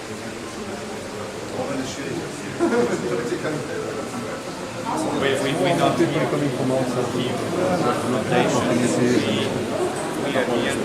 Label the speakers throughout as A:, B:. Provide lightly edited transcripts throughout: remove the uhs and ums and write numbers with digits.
A: We don't need notations. We are here.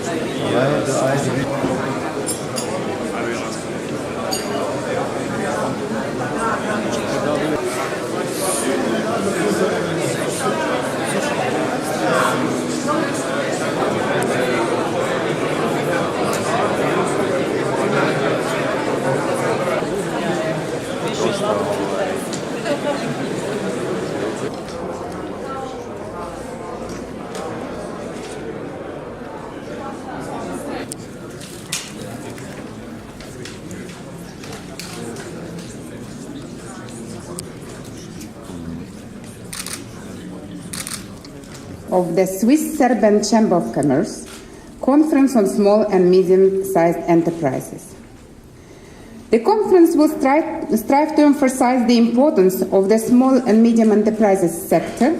B: Of the Swiss-Serbian Chamber of Commerce Conference on Small and Medium-Sized Enterprises. The conference will strive to emphasize the importance of the small and medium enterprises sector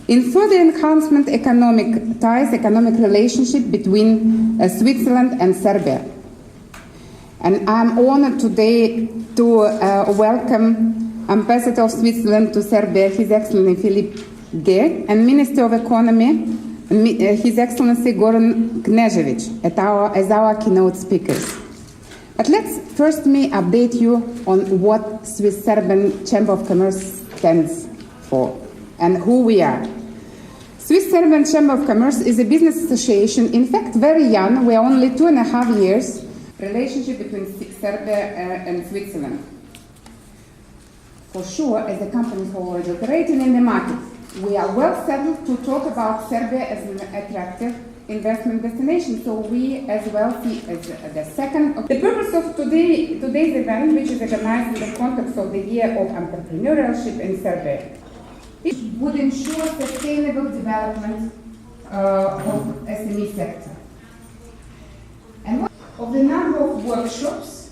B: in further enhancement economic ties, economic relationship between Switzerland and Serbia. And I'm honored today to welcome Ambassador of Switzerland to Serbia, His Excellency Filip G, and Minister of Economy, His Excellency Goran Knežević, as our keynote speakers. But let's first update you on what Swiss-Serbian Chamber of Commerce stands for and who we are. Swiss-Serbian Chamber of Commerce is a business association, in fact very young, we are only 2.5 years, relationship between Serbia and Switzerland. For sure, as a company who already operating in the market, we are well settled to talk about Serbia as an attractive investment destination. So we as well see as the second. The purpose of today's event, which is organized in the context of the Year of Entrepreneurship in Serbia, it would ensure sustainable development of SME sector. And of the number of workshops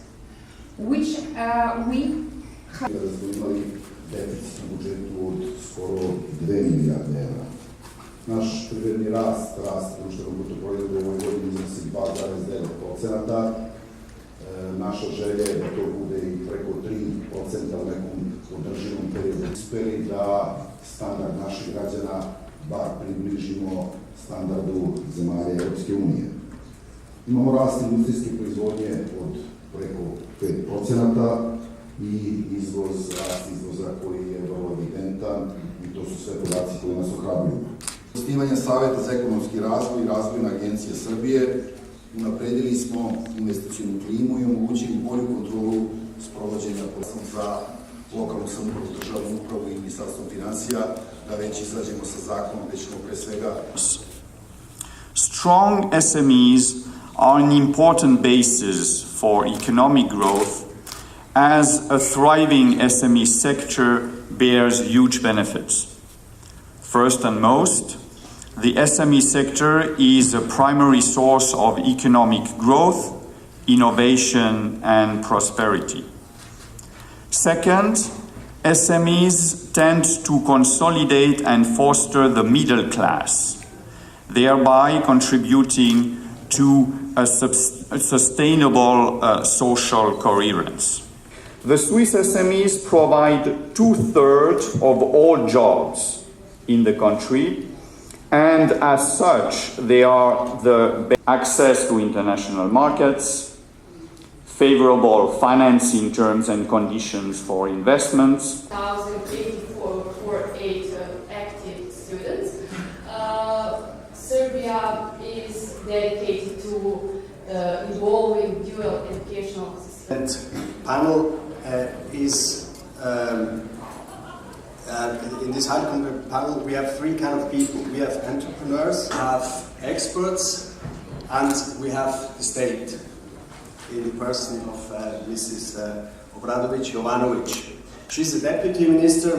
B: which we have.
C: Deficit u budžetu od skoro 2 milijarde evra. Naš privredni rast društvenog bruto proizvoda u ovoj godini iznosi 2,9%. Naša želja je da to bude i preko 3% u nekom održivom periodu. Uspeli da standard naših građana bar približimo standardu zemalja Europske unije. Imamo rast industrijske proizvodnje od preko 5%, i rast izvoza koji je vrlo evidentan i to su sve podaci koji nas ohrabruju. Osnivanje Saveta za ekonomski razvoj i Razvojna agencija Srbije unapredili smo investicionu klimu i omogućili bolju kontrolu sprovođenja za lokalnu samoupravu, državnu upravu i Ministarstvo finansija da već izađemo sa zakonom, gde ćemo pre svega.
D: Strong SMEs are an important basis for economic growth, as a thriving SME sector bears huge benefits. First and most, the SME sector is a primary source of economic growth, innovation, and prosperity. Second, SMEs tend to consolidate and foster the middle class, thereby contributing to a sustainable social coherence. The Swiss SMEs provide 2/3 of all jobs in the country, and as such, they are the access to international markets, favorable financing terms and conditions for investments.
E: 1,084 active students. Serbia is dedicated to involving dual educational systems.
F: Panel is in this high panel we have three kind of people. We have entrepreneurs, we have experts, and we have the state in the person of Mrs. Obradović Jovanović. She's a deputy minister